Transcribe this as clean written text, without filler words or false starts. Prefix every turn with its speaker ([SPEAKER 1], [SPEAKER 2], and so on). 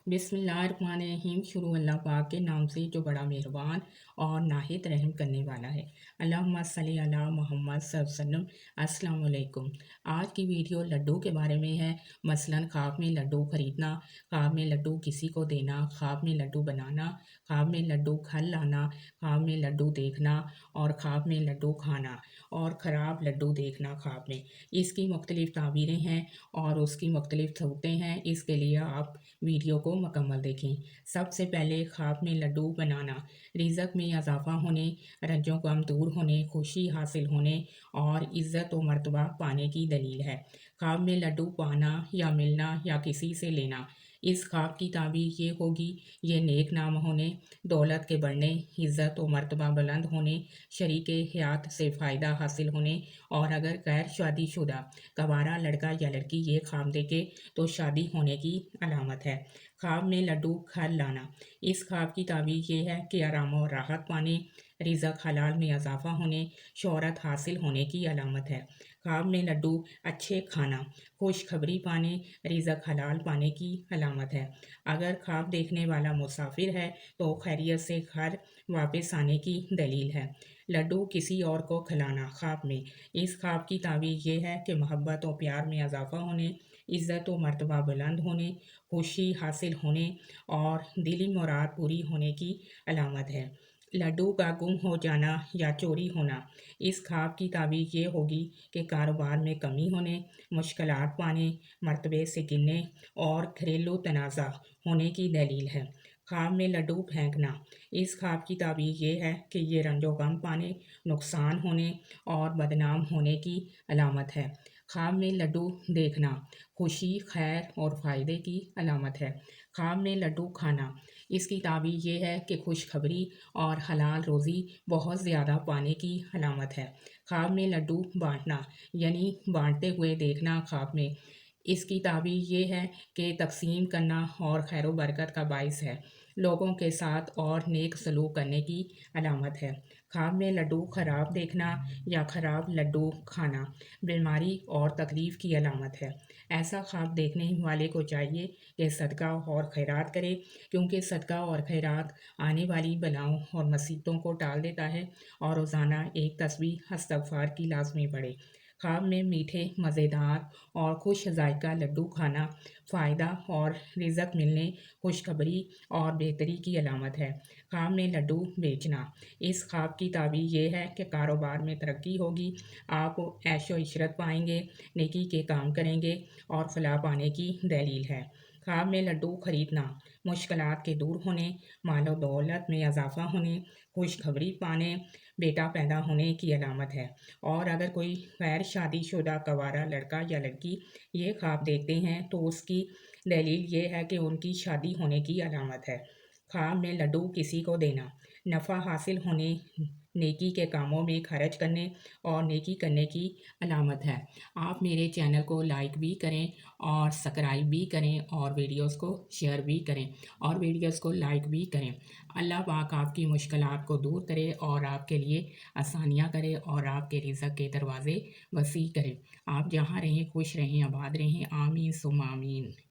[SPEAKER 1] बिस्मिल्लाहिर्रहमानिर्रहीम। शुरू अल्लाह पाक के नाम से जो बड़ा मेहरबान और नाहित रहम करने वाला है। अल्लाहुम्मा सल्ली अला मोहम्मद सल्लल्लाहु अलैहि वसल्लम। अस्सलाम वालेकुम। आज की वीडियो लड्डू के बारे में है। मसलन ख्वाब में लड्डू खरीदना, ख्वाब में लड्डू किसी को देना, ख्वाब में लड्डू बनाना, ख्वाब में लड्डू घर लाना, ख्वाब में लड्डू देखना और ख्वाब में लड्डू खाना और ख़राब लड्डू देखना ख्वाब में। इसकी मुख्तलिफ़ ताबीरें हैं और उसकी मुख्तलिफ़ सूरतें हैं। इसके लिए आप वीडियो को मुकम्मल देखें। सबसे पहले ख्वाब में लड्डू बनाना रिज़्क़ में इजाफ़ा होने, रंजो गम दूर होने, खुशी हासिल होने और इज़्ज़त व मर्तबा पाने की दलील है। ख्वाब में लड्डू पाना या मिलना या किसी से लेना, इस ख्वाब की ताबीर ये होगी ये नेक नाम होने, दौलत के बढ़ने, इज़्ज़त व मर्तबा बुलंद होने, शरीके हयात से फ़ायदा हासिल होने और अगर गैर शादीशुदा गंवारा लड़का या लड़की ये ख्वाब देखे तो शादी होने की अलामत है। ख्वाब में लड्डू घर लाना, इस ख्वाब की ताबीर ये है कि आराम और राहत पाने, रिज़्क़ हलाल में इजाफ़ा होने, शोहरत हासिल होने की अलामत है। ख्वाब में लड्डू अच्छे खाना, खुशखबरी पाने, रिज़्क़ हलाल पाने की अलामत है। अगर ख्वाब देखने वाला मुसाफिर है तो खैरियत से घर वापस आने की दलील है। लड्डू किसी और को खिलाना ख्वाब में, इस ख्वाब की ताबीर ये है कि मोहब्बत और प्यार में इजाफ़ा होने, इज़्ज़त व मर्तबा बुलंद होने, खुशी हासिल होने और दिली मुराद पूरी होने की अलामत है। लड्डू का गुम हो जाना या चोरी होना, इस ख्वाब की ताबीर ये होगी कि कारोबार में कमी होने, मुश्किलात पाने, मर्तबे से गिरने और घरेलू तनाज़ा होने की दलील है। ख्वाब में लड्डू फेंकना, इस ख्वाब की ताबीर ये है कि ये रंजो गम पाने, नुकसान होने और बदनाम होने की अलामत है। ख्वाब में लड्डू देखना, खुशी, खैर और फ़ायदे की अलामत है। ख्वाब में लड्डू खाना, इसकी ताबीर ये है कि खुशखबरी और हलाल रोज़ी बहुत ज़्यादा पाने की अलामत है। ख्वाब में लड्डू बाँटना यानी बाँटते हुए देखना ख्वाब में, इसकी ताबीर ये है कि तक़सीम करना और खैर व बरकत का बाइस है। लोगों के साथ और नेक सलूक करने की अलामत है। ख्वाब में लड्डू ख़राब देखना या ख़राब लड्डू खाना बीमारी और तकलीफ़ की अलामत है। ऐसा ख्वाब देखने वाले को चाहिए कि सदका और खैरात करे, क्योंकि सदका और खैरात आने वाली बलाओं और मुसीबतों को टाल देता है और रोज़ाना एक तस्बीह इस्तग़फ़ार की लाज़मी पढ़े। ख्वाब में मीठे, मज़ेदार और खुश ज़ायक़ा लड्डू खाना फ़ायदा और रिज़्क़ मिलने, खुशखबरी और बेहतरी की अलामत है। ख्वाब में लड्डू बेचना, इस ख्वाब की ताबीर ये है कि कारोबार में तरक्की होगी, आप ऐशो इशरत पाएंगे, नेकी के काम करेंगे और फलाह पाने की दलील है। ख्वाब में लड्डू खरीदना, मुश्किलात के दूर होने, मालो दौलत में इजाफ़ा होने, खुशखबरी पाने, बेटा पैदा होने की अलामत है। और अगर कोई गैर शादीशुदा गंवारा लड़का या लड़की ये ख्वाब देखते हैं तो उसकी दलील ये है कि उनकी शादी होने की अलामत है। ख्वाब में लड्डू किसी को देना, नफ़ा हासिल होने, नेकी के कामों में खर्च करने और नेकी करने की अलामत है। आप मेरे चैनल को लाइक भी करें और सब्सक्राइब भी करें और वीडियोस को शेयर भी करें और वीडियोस को लाइक भी करें। अल्लाह पाक आपकी मुश्किलात को दूर करे और आपके लिए आसानियाँ करे और आपके रिज़्क़ के दरवाज़े वसी करे। आप जहाँ रहें खुश रहें, आबाद रहें। आमीन सुम्मा आमीन।